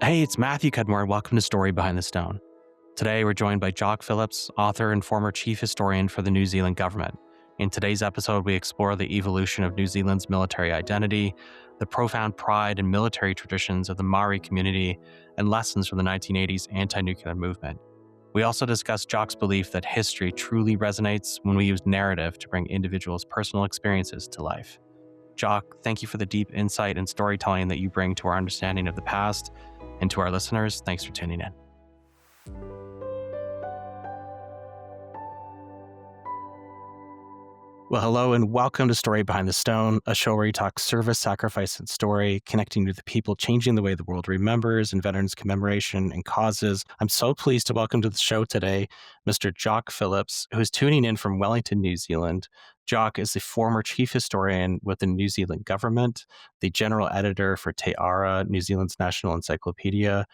Hey, it's Matthew Cudmore. Welcome to Story Behind the Stone. Today, we're joined by Jock Phillips, author and former chief historian for the New Zealand government. In today's episode, we explore the evolution of New Zealand's military identity, the profound pride and military traditions of the Māori community, and lessons from the 1980s anti-nuclear movement. We also discuss Jock's belief that history truly resonates when we use narrative to bring individuals' personal experiences to life. Jock, thank you for the deep insight and storytelling that you bring to our understanding of the past. And to our listeners, thanks for tuning in. Well, hello and welcome to Story Behind the Stone, a show where we talk service, sacrifice, and story, connecting to the people changing the way the world remembers and veterans commemoration and causes. I'm so pleased to welcome to the show today Mr. Jock Phillips, who is tuning in from Wellington, New Zealand. Jock is the former chief historian with the New Zealand government, the general editor for Te Ara, New Zealand's national encyclopedia.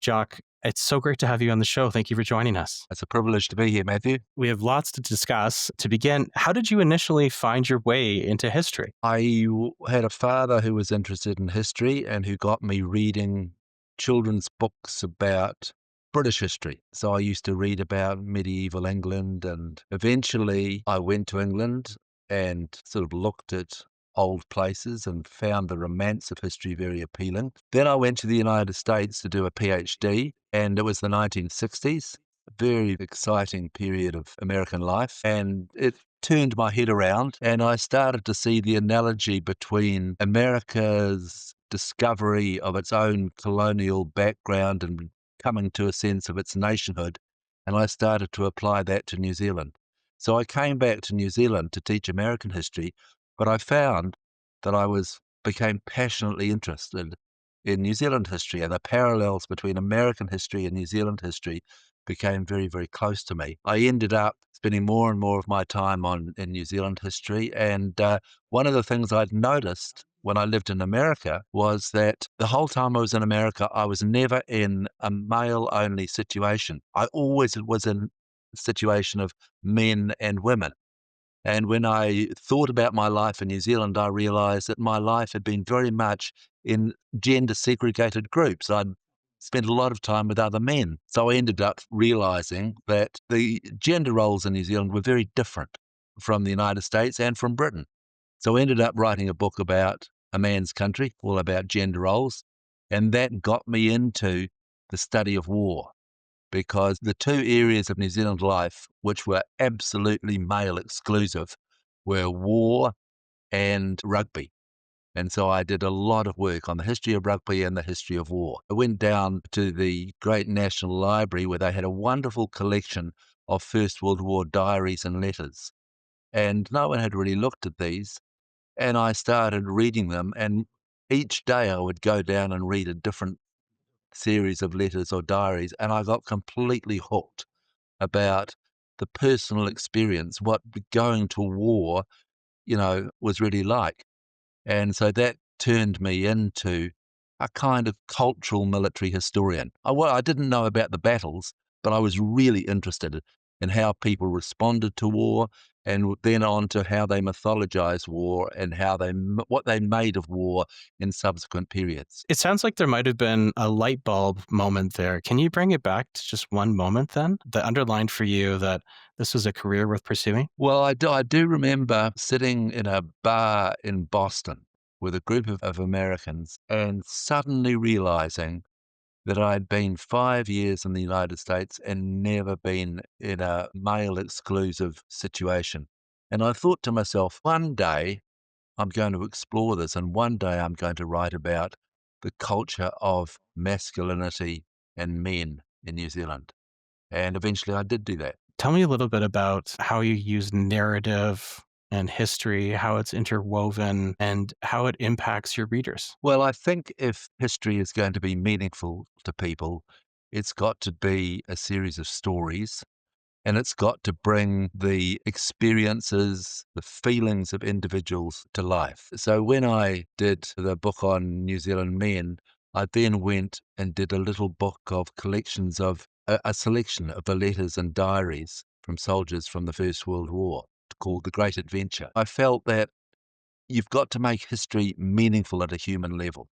Jock, it's so great to have you on the show. Thank you for joining us. It's a privilege to be here, Matthew. We have lots to discuss. To begin, how did you initially find your way into history? I had a father who was interested in history and who got me reading children's books about British history. So I used to read about medieval England, and eventually I went to England and sort of looked at old places and found the romance of history very appealing. Then I went to the United States to do a PhD, and it was the 1960s. A very exciting period of American life, and it turned my head around, and I started to see the analogy between America's discovery of its own colonial background and coming to a sense of its nationhood, and I started to apply that to New Zealand. So I came back to New Zealand to teach American history, but I found that became passionately interested in New Zealand history, and the parallels between American history and New Zealand history became very, very close to me. I ended up spending more and more of my time in New Zealand history, and one of the things I'd noticed when I lived in America was that the whole time I was in America, I was never in a male-only situation. I always was in a situation of men and women. And when I thought about my life in New Zealand, I realized that my life had been very much in gender segregated groups. I'd spent a lot of time with other men. So I ended up realizing that the gender roles in New Zealand were very different from the United States and from Britain. So I ended up writing a book about a man's country, all about gender roles. And that got me into the study of war, because the two areas of New Zealand life which were absolutely male exclusive were war and rugby. And so I did a lot of work on the history of rugby and the history of war. I went down to the Great National Library where they had a wonderful collection of First World War diaries and letters. And no one had really looked at these. And I started reading them. And each day I would go down and read a different series of letters or diaries, and I got completely hooked about the personal experience, what going to war, was really like. And so that turned me into a kind of cultural military historian. I didn't know about the battles, but I was really interested in how people responded to war, and then on to how they mythologized war and what they made of war in subsequent periods. It sounds like there might have been a light bulb moment there. Can you bring it back to just one moment then that underlined for you that this was a career worth pursuing? Well, I do remember sitting in a bar in Boston with a group of Americans and suddenly realizing that I'd been 5 years in the United States and never been in a male exclusive situation. And I thought to myself, one day I'm going to explore this, and one day I'm going to write about the culture of masculinity and men in New Zealand. And eventually I did do that. Tell me a little bit about how you use narrative and history, how it's interwoven, and how it impacts your readers. Well, I think if history is going to be meaningful to people, it's got to be a series of stories, and it's got to bring the experiences, the feelings of individuals to life. So when I did the book on New Zealand men, I then went and did a little book of collections of a selection of the letters and diaries from soldiers from the First World War called The Great Adventure. I felt that you've got to make history meaningful at a human level.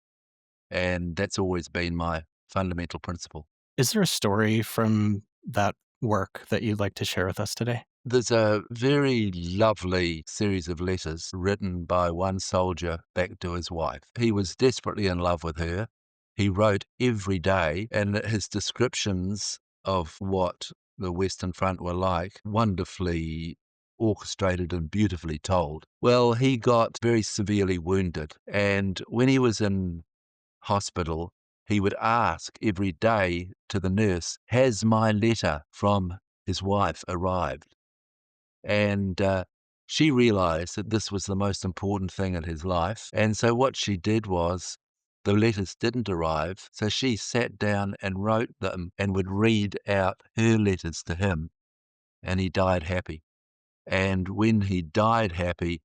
And that's always been my fundamental principle. Is there a story from that work that you'd like to share with us today? There's a very lovely series of letters written by one soldier back to his wife. He was desperately in love with her. He wrote every day, and his descriptions of what the Western Front were like, wonderfully orchestrated and beautifully told. Well, he got very severely wounded, and when he was in hospital, he would ask every day to the nurse, "Has my letter from his wife arrived?" And she realized that this was the most important thing in his life. And so what she did was the letters didn't arrive. So she sat down and wrote them and would read out her letters to him. And he died happy. And when he died happy,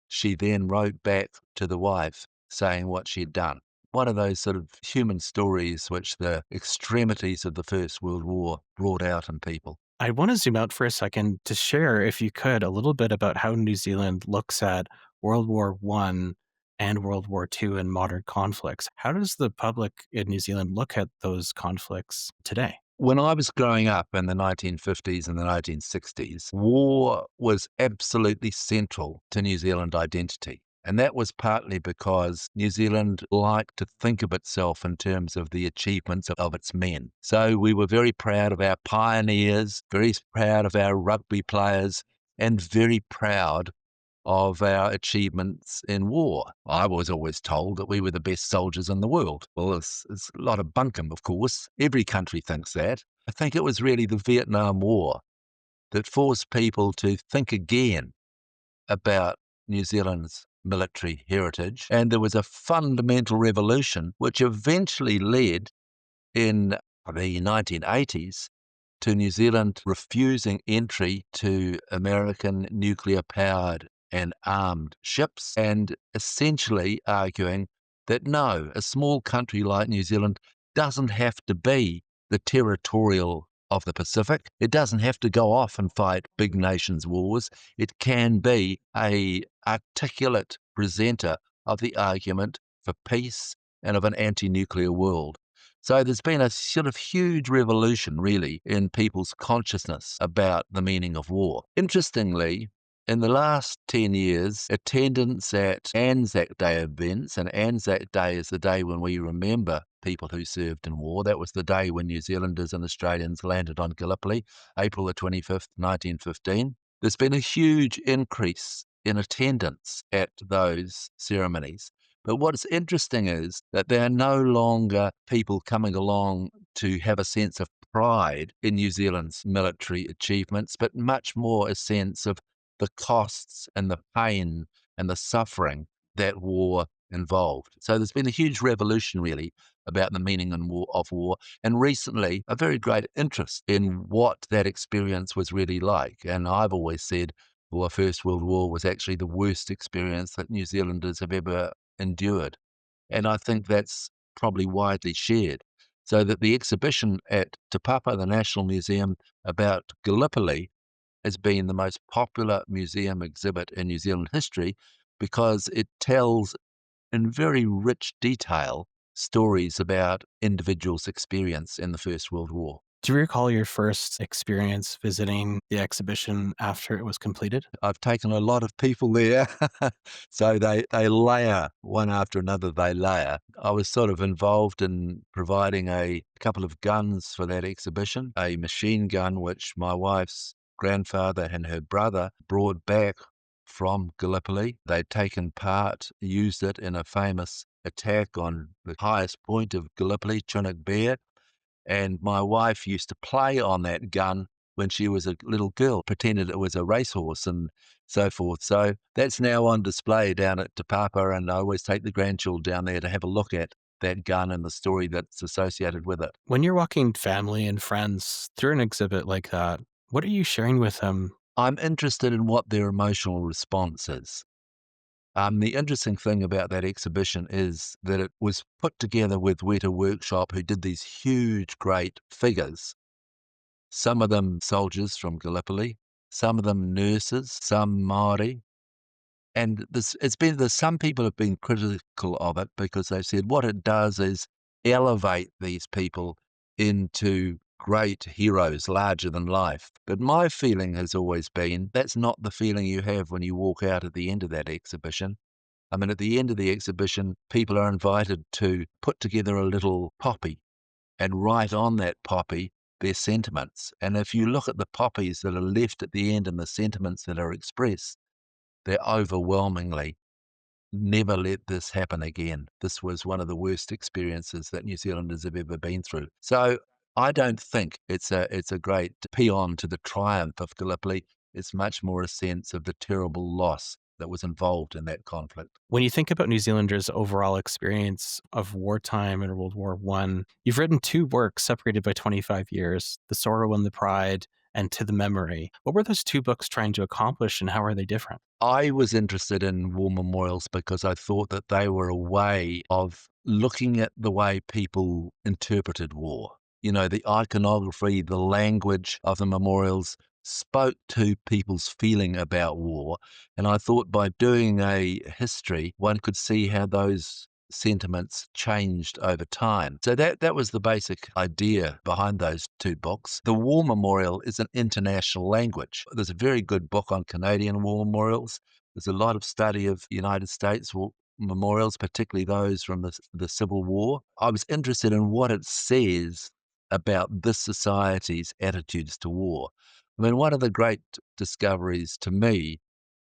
she then wrote back to the wife saying what she'd done. One of those sort of human stories which the extremities of the First World War brought out in people. I want to zoom out for a second to share, if you could, a little bit about how New Zealand looks at World War One and World War Two and modern conflicts. How does the public in New Zealand look at those conflicts today? When I was growing up in the 1950s and the 1960s, war was absolutely central to New Zealand identity. And that was partly because New Zealand liked to think of itself in terms of the achievements of its men. So we were very proud of our pioneers, very proud of our rugby players, and very proud of our achievements in war. I was always told that we were the best soldiers in the world. Well, it's a lot of bunkum, of course. Every country thinks that. I think it was really the Vietnam War that forced people to think again about New Zealand's military heritage. And there was a fundamental revolution which eventually led in the 1980s to New Zealand refusing entry to American nuclear powered and armed ships, and essentially arguing that no, a small country like New Zealand doesn't have to be the territorial of the Pacific. It doesn't have to go off and fight big nations' wars. It can be a articulate presenter of the argument for peace and of an anti-nuclear world. So there's been a sort of huge revolution, really, in people's consciousness about the meaning of war. Interestingly, in the last 10 years, attendance at Anzac Day events, and Anzac Day is the day when we remember people who served in war. That was the day when New Zealanders and Australians landed on Gallipoli, April the 25th, 1915. There's been a huge increase in attendance at those ceremonies. But what's interesting is that there are no longer people coming along to have a sense of pride in New Zealand's military achievements, but much more a sense of the costs and the pain and the suffering that war involved. So there's been a huge revolution, really, about the meaning of war, and recently a very great interest in what that experience was really like. And I've always said, well, the First World War was actually the worst experience that New Zealanders have ever endured. And I think that's probably widely shared. So that the exhibition at Te Papa, the National Museum, about Gallipoli has been the most popular museum exhibit in New Zealand history because it tells in very rich detail stories about individuals' experience in the First World War. Do you recall your first experience visiting the exhibition after it was completed? I've taken a lot of people there. So they layer one after another, they layer. I was sort of involved in providing a couple of guns for that exhibition, a machine gun which my wife's grandfather and her brother brought back from Gallipoli. They'd taken part, used it in a famous attack on the highest point of Gallipoli, Chinook Bear, and my wife used to play on that gun when she was a little girl, pretended it was a racehorse and so forth. So that's now on display down at Te Papa, and I always take the grandchildren down there to have a look at that gun and the story that's associated with it. When you're walking family and friends through an exhibit like that, what are you sharing with them? I'm interested in what their emotional response is. The interesting thing about that exhibition is that it was put together with Weta Workshop, who did these huge, great figures. Some of them soldiers from Gallipoli, some of them nurses, some Māori. And there's some people have been critical of it because they've said what it does is elevate these people into great heroes larger than life. But my feeling has always been that's not the feeling you have when you walk out at the end of that exhibition. I mean, at the end of the exhibition, people are invited to put together a little poppy and write on that poppy their sentiments. And if you look at the poppies that are left at the end and the sentiments that are expressed, they're overwhelmingly never let this happen again. This was one of the worst experiences that New Zealanders have ever been through. So I don't think it's a great paean to the triumph of Gallipoli. It's much more a sense of the terrible loss that was involved in that conflict. When you think about New Zealanders' overall experience of wartime and World War One, you've written two works separated by 25 years, The Sorrow and the Pride and To the Memory. What were those two books trying to accomplish and how are they different? I was interested in war memorials because I thought that they were a way of looking at the way people interpreted war. You know, the iconography, the language of the memorials spoke to people's feeling about war. And I thought by doing a history, one could see how those sentiments changed over time. So that was the basic idea behind those two books. The War Memorial is an international language. There's a very good book on Canadian war memorials. There's a lot of study of United States war memorials, particularly those from the Civil War. I was interested in what it says about this society's attitudes to war. I mean, one of the great discoveries to me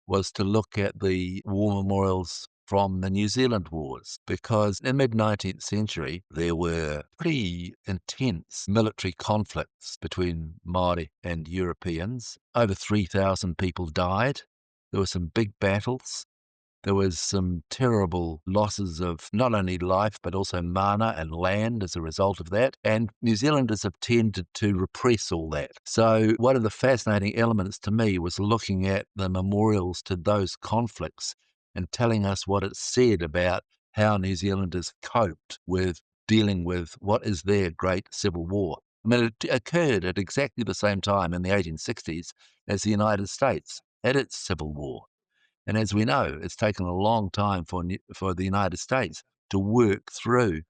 was to look at the war memorials from the New Zealand wars, because in the mid-19th century, there were pretty intense military conflicts between Māori and Europeans. Over 3,000 people died. There were some big battles. There was some terrible losses of not only life, but also mana and land as a result of that. And New Zealanders have tended to repress all that. So one of the fascinating elements to me was looking at the memorials to those conflicts and telling us what it said about how New Zealanders coped with dealing with what is their great civil war. I mean, it occurred at exactly the same time in the 1860s as the United States had its civil war. And as we know, it's taken a long time for the United States to work through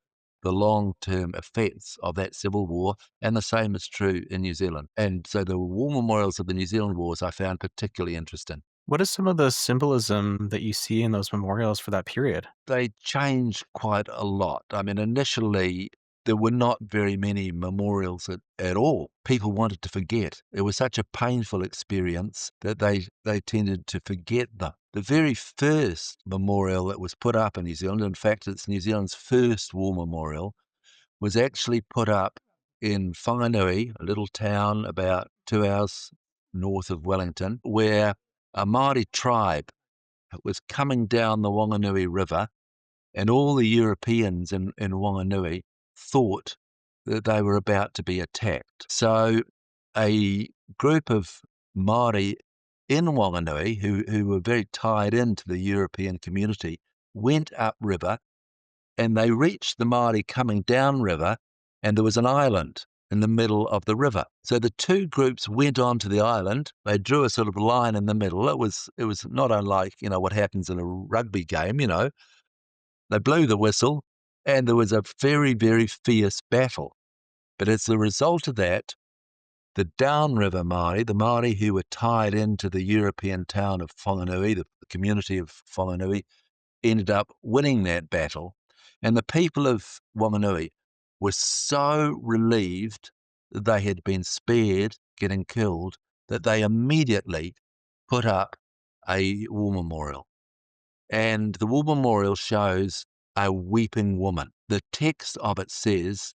the long-term effects of that civil war, and the same is true in New Zealand. And so the war memorials of the New Zealand wars I found particularly interesting. What is some of the symbolism that you see in those memorials for that period? They changed quite a lot. I mean, initially, there were not very many memorials at all. People wanted to forget. It was such a painful experience that they tended to forget them. The very first memorial that was put up in New Zealand, in fact, it's New Zealand's first war memorial, was actually put up in Whanganui, a little town about 2 hours north of Wellington, where a Māori tribe was coming down the Wanganui River, and all the Europeans in Wanganui thought that they were about to be attacked. So a group of Māori in Wanganui, who were very tied into the European community, went upriver and they reached the Māori coming downriver, and there was an island in the middle of the river. So the two groups went onto the island. They drew a sort of line in the middle. It was not unlike, what happens in a rugby game, They blew the whistle, and there was a very, very fierce battle. But as a result of that, the downriver Māori, the Māori who were tied into the European town of Whanganui, the community of Whanganui, ended up winning that battle. And the people of Wanganui were so relieved that they had been spared getting killed that they immediately put up a war memorial. And the war memorial shows a weeping woman. The text of it says,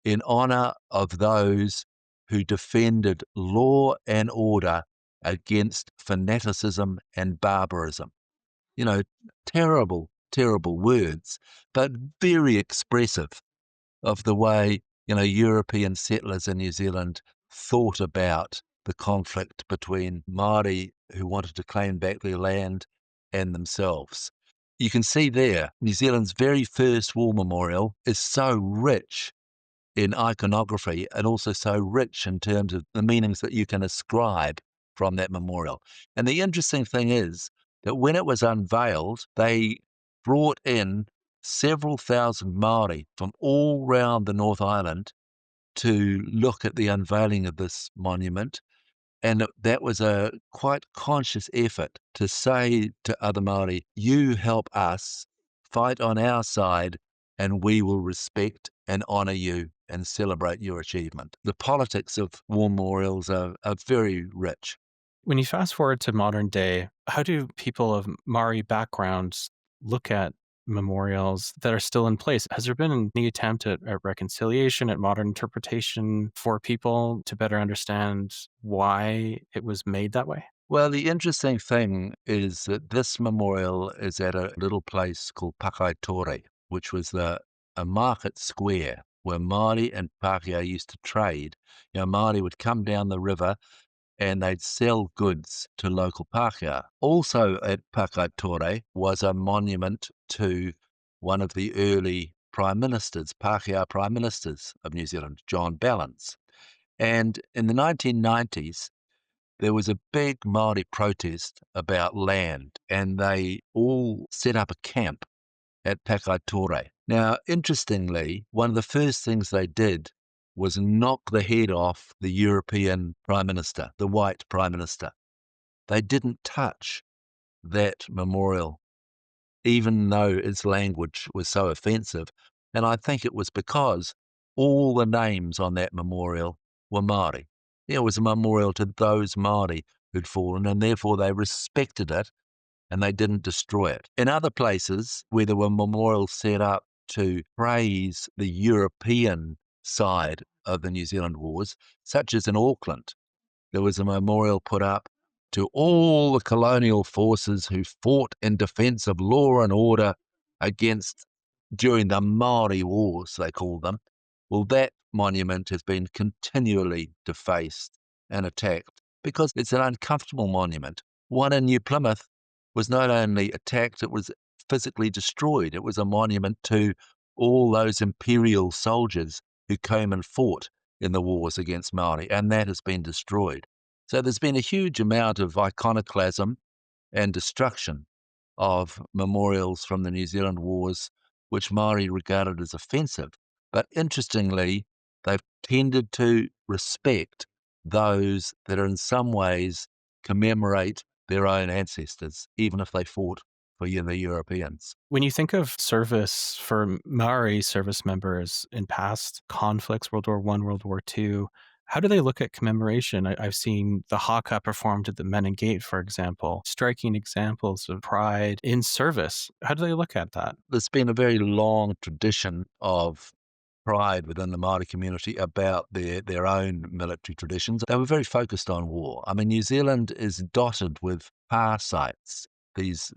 in honor of those who defended law and order against fanaticism and barbarism. You know, terrible, terrible words, but very expressive of the way, European settlers in New Zealand thought about the conflict between Māori who wanted to claim back their land and themselves. You can see there, New Zealand's very first war memorial is so rich in iconography and also so rich in terms of the meanings that you can ascribe from that memorial. And the interesting thing is that when it was unveiled, they brought in several thousand Māori from all round the North Island to look at the unveiling of this monument. And that was a quite conscious effort to say to other Māori, you help us fight on our side and we will respect and honour you and celebrate your achievement. The politics of war memorials are very rich. When you fast forward to modern day, how do people of Maori backgrounds look at memorials that are still in place? Has there been any attempt at reconciliation, at modern interpretation for people to better understand why it was made that way? Well, the interesting thing is that this memorial is at a little place called Pakaitore, which was a market square where Māori and Pākehā used to trade. Māori would come down the river and they'd sell goods to local Pākehā. Also at Pakaitore was a monument to one of the early prime ministers, Pākehā prime ministers of New Zealand, John Ballance. And in the 1990s, there was a big Māori protest about land, and they all set up a camp at Pakaitore. Now, interestingly, one of the first things they did was knock the head off the European Prime Minister, the white Prime Minister. They didn't touch that memorial, even though its language was so offensive. And I think it was because all the names on that memorial were Māori. It was a memorial to those Māori who'd fallen, and therefore they respected it and they didn't destroy it. In other places where there were memorials set up to praise the European side of the New Zealand wars, such as in Auckland, there was a memorial put up to all the colonial forces who fought in defence of law and order against during the Māori Wars, they called them. Well, that monument has been continually defaced and attacked because it's an uncomfortable monument. One in New Plymouth was not only attacked, it was physically destroyed. It was a monument to all those imperial soldiers who came and fought in the wars against Māori, and that has been destroyed. So there's been a huge amount of iconoclasm and destruction of memorials from the New Zealand wars, which Māori regarded as offensive. But interestingly, they've tended to respect those that in some ways commemorate their own ancestors, even if they fought for the Europeans. When you think of service for Maori service members in past conflicts, World War I, World War II, how do they look at commemoration? I've seen the haka performed at the Menin Gate, for example, striking examples of pride in service. How do they look at that? There's been a very long tradition of pride within the Māori community about their own military traditions. They were very focused on war. I mean, New Zealand is dotted with pā sites, these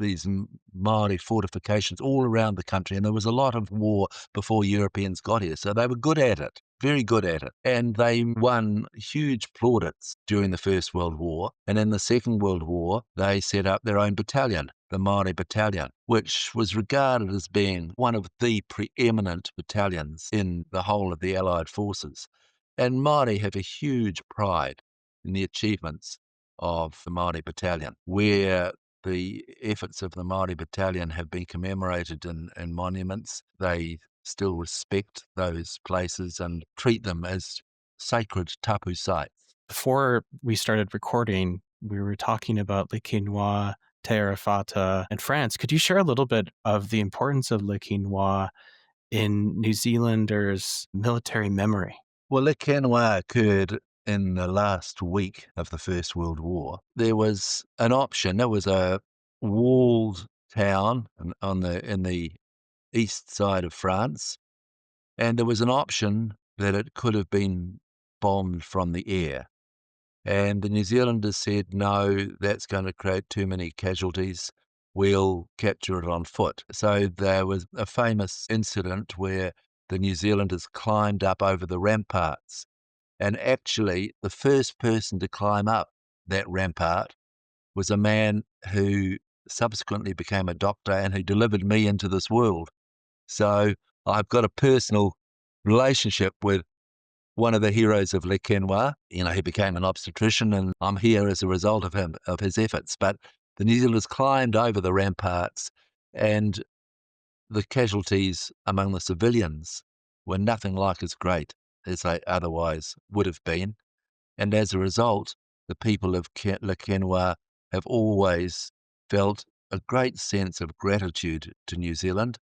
Māori fortifications all around the country, and there was a lot of war before Europeans got here, so they were good at it. Very good at it. And they won huge plaudits during the First World War. And in the Second World War, they set up their own battalion, the Māori Battalion, which was regarded as being one of the preeminent battalions in the whole of the Allied forces. And Māori have a huge pride in the achievements of the Māori Battalion, where the efforts of the Māori Battalion have been commemorated in monuments. They still respect those places and treat them as sacred tapu sites. Before we started recording, we were talking about Le Quinois, Terra Fata, and France. Could you share a little bit of the importance of Le Quinois in New Zealanders' military memory? Well, Le Quinois occurred in the last week of the First World War. There was an option. There was a walled town in the east side of France, and there was an option that it could have been bombed from the air. And the New Zealanders said, no, that's going to create too many casualties. We'll capture it on foot. So there was a famous incident where the New Zealanders climbed up over the ramparts. And actually, the first person to climb up that rampart was a man who subsequently became a doctor and who delivered me into this world. So I've got a personal relationship with one of the heroes of Le Quinois. He became an obstetrician, and I'm here as a result of him, of his efforts. But the New Zealanders climbed over the ramparts, and The casualties among the civilians were nothing like as great as they otherwise would have been. And as a result, the people of Le Quenoa have always felt a great sense of gratitude to New Zealand.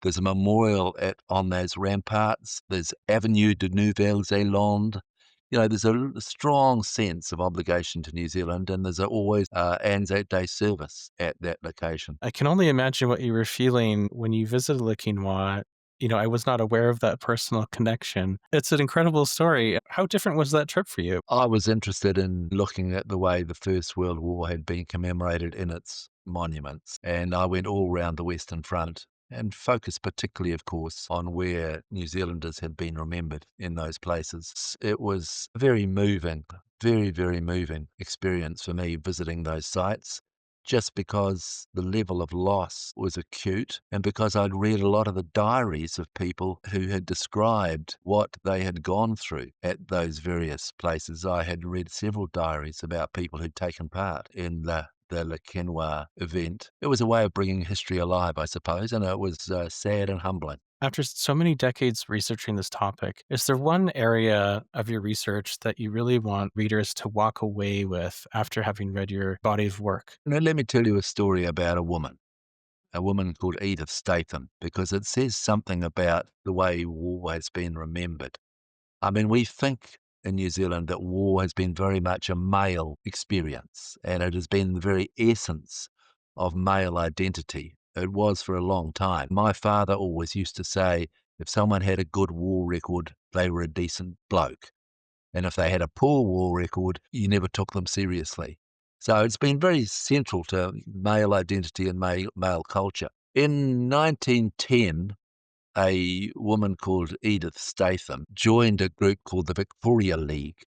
There's a memorial on those ramparts. There's Avenue de Nouvelle-Zélande. There's a strong sense of obligation to New Zealand, and there's always Anzac Day service at that location. I can only imagine what you were feeling when you visited Le Quinoa. I was not aware of that personal connection. It's an incredible story. How different was that trip for you? I was interested in looking at the way the First World War had been commemorated in its monuments, and I went all round the Western Front and focused particularly, of course, on where New Zealanders had been remembered in those places. It was very moving, very, very moving experience for me visiting those sites, just because the level of loss was acute and because I'd read a lot of the diaries of people who had described what they had gone through at those various places. I had read several diaries about people who'd taken part in the Le Quenoa event. It was a way of bringing history alive, I suppose, and it was sad and humbling. After so many decades researching this topic, is there one area of your research that you really want readers to walk away with after having read your body of work? Now, let me tell you a story about a woman called Edith Statham, because it says something about the way war has been remembered. I mean, we think in New Zealand that war has been very much a male experience, and it has been the very essence of male identity. It was for a long time. My father always used to say, if someone had a good war record, they were a decent bloke. And if they had a poor war record, you never took them seriously. So it's been very central to male identity and male culture. In 1910, a woman called Edith Statham joined a group called the Victoria League,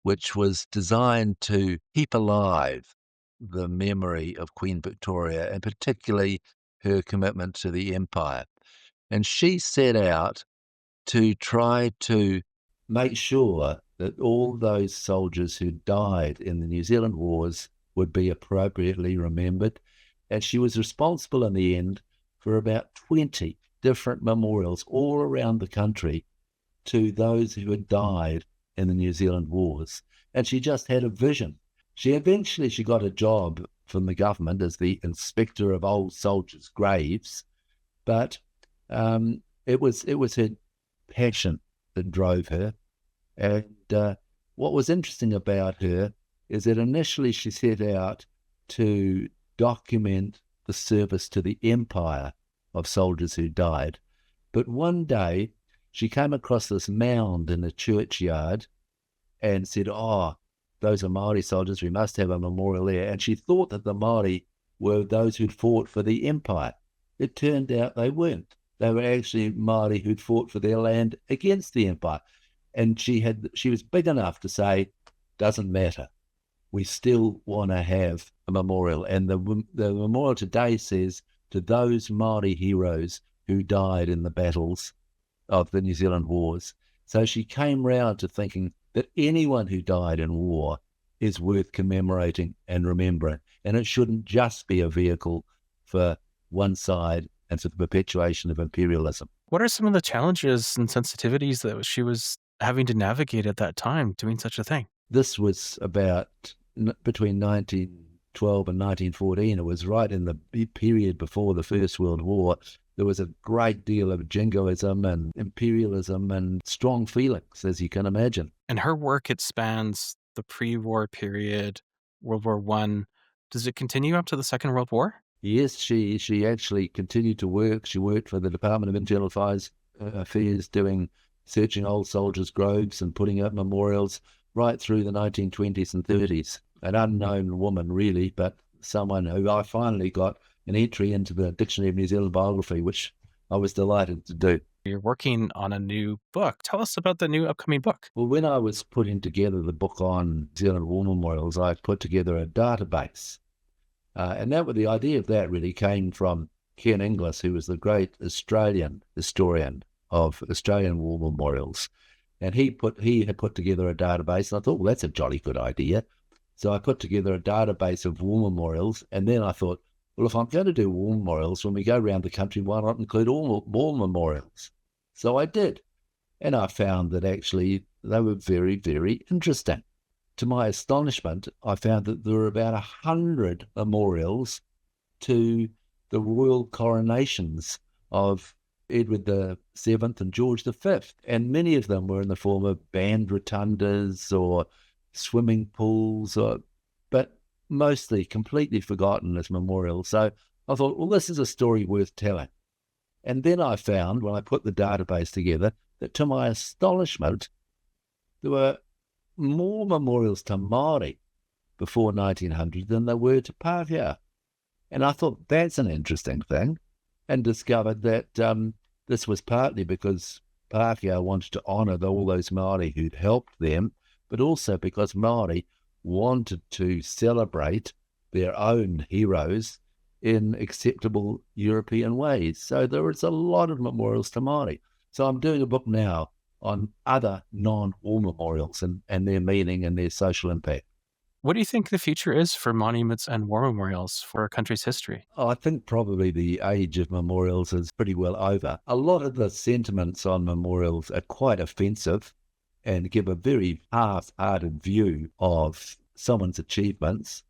which was designed to keep alive the memory of Queen Victoria and particularly her commitment to the empire. And she set out to try to make sure that all those soldiers who died in the New Zealand wars would be appropriately remembered. And she was responsible in the end for about 20 different memorials all around the country to those who had died in the New Zealand wars. And she just had a vision. She got a job from the government as the inspector of old soldiers' graves, but it was her passion that drove her. And what was interesting about her is that initially she set out to document the service to the empire of soldiers who died. But one day she came across this mound in a churchyard and said, those are Māori soldiers, we must have a memorial there. And she thought that the Māori were those who'd fought for the empire. It turned out they weren't. They were actually Māori who'd fought for their land against the empire. And she was big enough to say, doesn't matter. We still want to have a memorial. And the memorial today says, to those Māori heroes who died in the battles of the New Zealand wars. So she came round to thinking that anyone who died in war is worth commemorating and remembering. And it shouldn't just be a vehicle for one side and for the perpetuation of imperialism. What are some of the challenges and sensitivities that she was having to navigate at that time doing such a thing? This was about between 1912 and 1914. It was right in the period before the First World War. There was a great deal of jingoism and imperialism and strong feelings, as you can imagine. And her work, it spans the pre-war period, World War I. Does it continue up to the Second World War? Yes, she actually continued to work. She worked for the Department of Internal Affairs, searching old soldiers' graves and putting up memorials right through the 1920s and 30s. An unknown woman, really, but someone who I finally got an entry into the Dictionary of New Zealand Biography, which I was delighted to do. You're working on a new book. Tell us about the new upcoming book. Well, when I was putting together the book on New Zealand war memorials, I put together a database. And the idea of that really came from Ken Inglis, who was the great Australian historian of Australian war memorials. And he had put together a database, and I thought, well, that's a jolly good idea. So I put together a database of war memorials, and then I thought, well, if I'm going to do war memorials, when we go around the country, why not include all war memorials? So I did. And I found that actually they were very, very interesting. To my astonishment, I found that there were about 100 memorials to the royal coronations of Edward the Seventh and George the Fifth, and many of them were in the form of band rotundas or swimming pools, but mostly completely forgotten as memorials. So I thought, well, this is a story worth telling. And then I found, when I put the database together, that to my astonishment, there were more memorials to Māori before 1900 than there were to Pākehā. And I thought that's an interesting thing, and discovered that this was partly because Pākehā wanted to honour all those Māori who'd helped them, but also because Māori wanted to celebrate their own heroes in acceptable European ways. So there is a lot of memorials to Māori. So I'm doing a book now on other non-war memorials and their meaning and their social impact. What do you think the future is for monuments and war memorials for a country's history? I think probably the age of memorials is pretty well over. A lot of the sentiments on memorials are quite offensive and give a very half-hearted view of someone's achievements.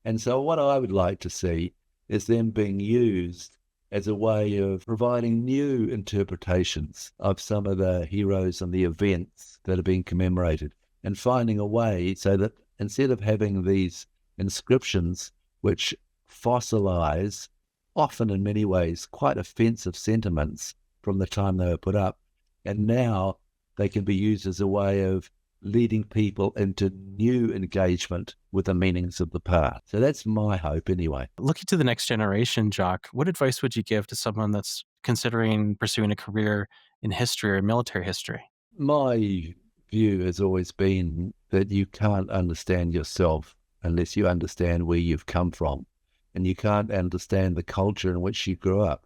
And so what I would like to see is them being used as a way of providing new interpretations of some of the heroes and the events that are being commemorated, and finding a way so that instead of having these inscriptions which fossilize, often in many ways, quite offensive sentiments from the time they were put up, and now they can be used as a way of leading people into new engagement with the meanings of the past. So that's my hope anyway. Looking to the next generation, Jock, what advice would you give to someone that's considering pursuing a career in history or military history? My view has always been that you can't understand yourself unless you understand where you've come from. And you can't understand the culture in which you grew up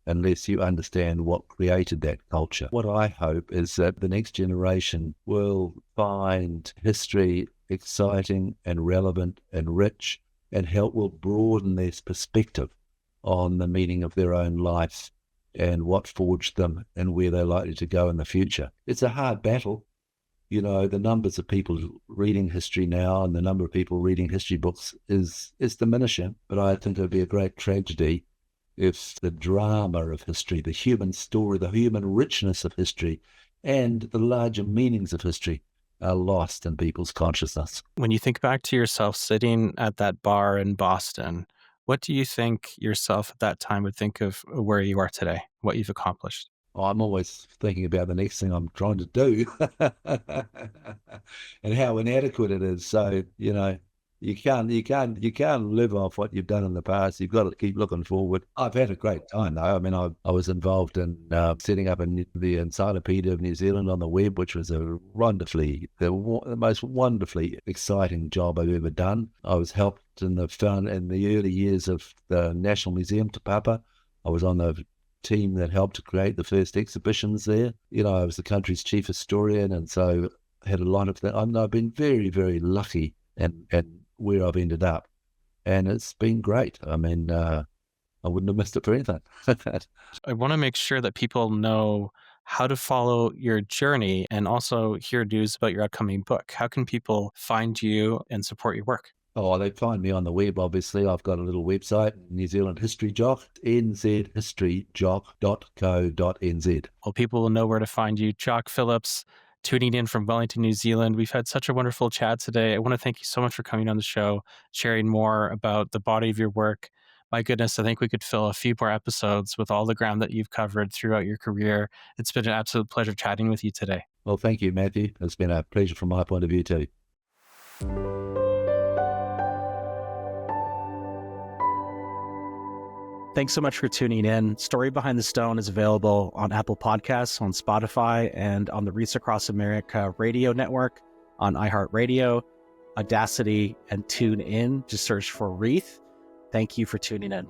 unless you understand what created that culture. What I hope is that the next generation will find history exciting and relevant and rich, and will broaden their perspective on the meaning of their own life and what forged them and where they're likely to go in the future. It's a hard battle. You know, the numbers of people reading history now and the number of people reading history books is diminishing, but I think it would be a great tragedy if the drama of history, the human story, the human richness of history, and the larger meanings of history are lost in people's consciousness. When you think back to yourself sitting at that bar in Boston, what do you think yourself at that time would think of where you are today, what you've accomplished? I'm always thinking about the next thing I'm trying to do and how inadequate it is. So, you know, you can't live off what you've done in the past. You've got to keep looking forward. I've had a great time though. I mean, I was involved in setting up the Encyclopedia of New Zealand on the web, which was the most wonderfully exciting job I've ever done. I was helped in the early years of the National Museum Te Papa. I was on the team that helped to create the first exhibitions there. You know, I was the country's chief historian, and so had a lot of that. I've been very, very lucky and where I've ended up, and it's been great. I mean, I wouldn't have missed it for anything. I want to make sure that people know how to follow your journey and also hear news about your upcoming book. How can people find you and support your work? Oh, they find me on the web, obviously. I've got a little website, New Zealand History Jock, nzhistoryjock.co.nz. Well, people will know where to find you. Jock Phillips, tuning in from Wellington, New Zealand. We've had such a wonderful chat today. I want to thank you so much for coming on the show, sharing more about the body of your work. My goodness, I think we could fill a few more episodes with all the ground that you've covered throughout your career. It's been an absolute pleasure chatting with you today. Well, thank you, Matthew. It's been a pleasure from my point of view too. Thanks so much for tuning in. Story Behind the Stone is available on Apple Podcasts, on Spotify, and on the Reach Across America radio network, on iHeartRadio, Audacity, and TuneIn. Just search for Wreath. Thank you for tuning in.